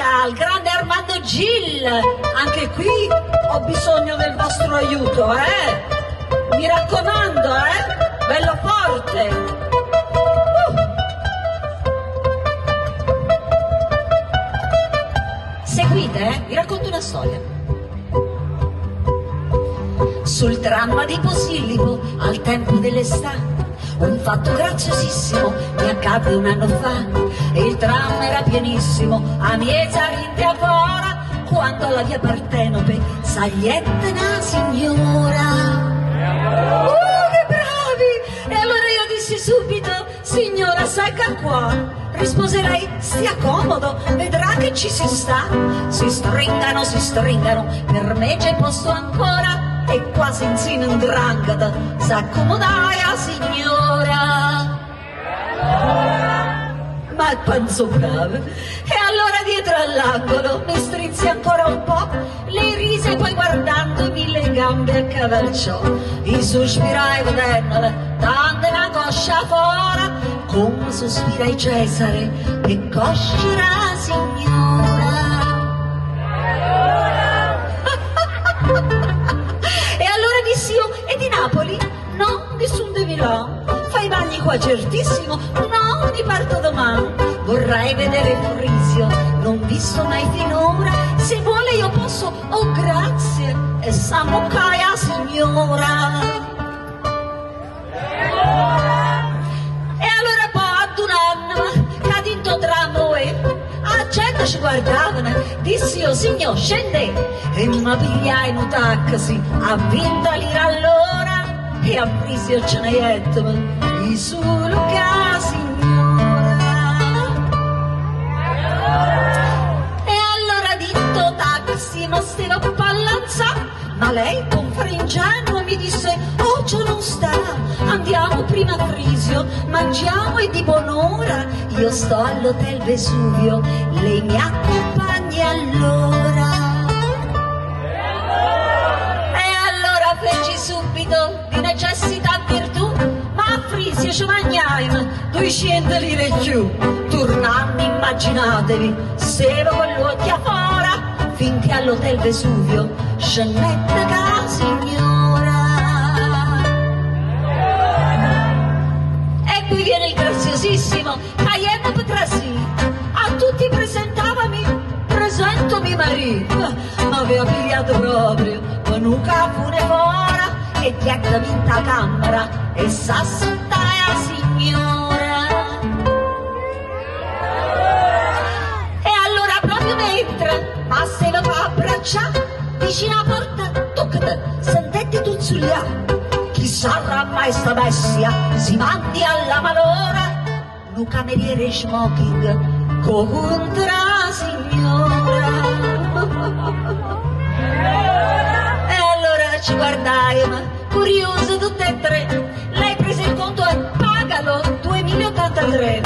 Italia, il grande Armando Gil. Anche qui ho bisogno del vostro aiuto, mi raccomando, bello forte. Seguite, vi racconto una storia. Sul tram di Posillipo, al tempo dell'estate, un fatto graziosissimo mi accadde un anno fa. Il tram era pienissimo, a miezza rintea fora, quando alla via Partenope sagliette una signora. Che bravi! E allora io dissi subito: signora, salga qua. Rispose lei: stia comodo, vedrà che ci si sta. Si stringano, per me c'è posto ancora. E quasi insino in drangata s'accomodai a signora. Ma penso brave. E allora dietro all'angolo mi strinse ancora un po', le rise, poi guardandomi le gambe accavalciò. I sospirai vedendola, tante una coscia fora, come sospirai Cesare, che coscerà signora. Dissi io: e di Napoli? No, nessun di Milano. Fai i bagni qua certissimo? No, mi parto domani. Vorrei vedere Frisio, non visto mai finora. Se vuole io posso, oh grazie, e Samucaia signora. E allora poi ad un anno cadinto tra noi, a gente ci guardavano, dissi io: signor, scende. E mi pigliai in un taxi a 20 lire all'ora, e a Frisio ce ne jetto i solo che signora. E allora ditto taxi ma stava a pallanzà, ma lei con ingenua mi disse: oh, ciò non sta, andiamo prima a Frisio, mangiamo e di buon'ora. Io sto all'Hotel Vesuvio, lei mi accompagni allora. Feci subito di necessità virtù, ma a Frisio ci mangiaimo 200 lire in più. Tornando, immaginatevi, stavo con l'occhio fora, finché all'Hotel Vesuvio scendette la signora. E qui viene il graziosissimo Cayenne Petrassi. A tutti presentavami, presento mio marito, ma aveva pigliato proprio nuca pure fora, e dietami in ta camera e s'assentai a signora. E allora proprio mentre ma se lo fa abbracciare vicino alla porta, toccate, sentete tuzzugliare. Chi sarà mai sta bestia, si mandi alla malora, nu cameriere smoking contro signora. Ci guardai, curioso tutte e tre. Lei prese il conto e pagalo 2.083.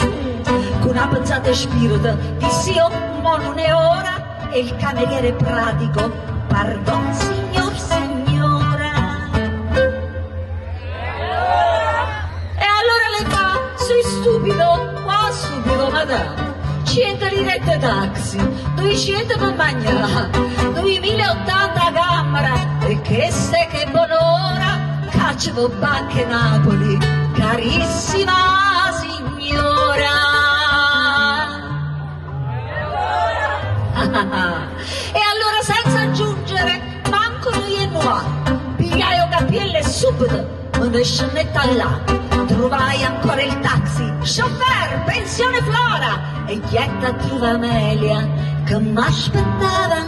Con una pensata spirito dissi io: mo non è ora. E il cameriere pratico: pardon signor, signora. E allora lei fa: sei stupido? Qua stupido, madame. 100 lirette taxi, 200 per mangiare, 2080 camera. E che se che buon'ora, caccio Bacche Napoli, carissima signora. E allora senza aggiungere manco noi e noi, pigliai o cappielle subito, me ne scendetta là. Trovai ancora il taxi, chauffeur, pensione Flora, e chietta trova Amelia che m'aspettava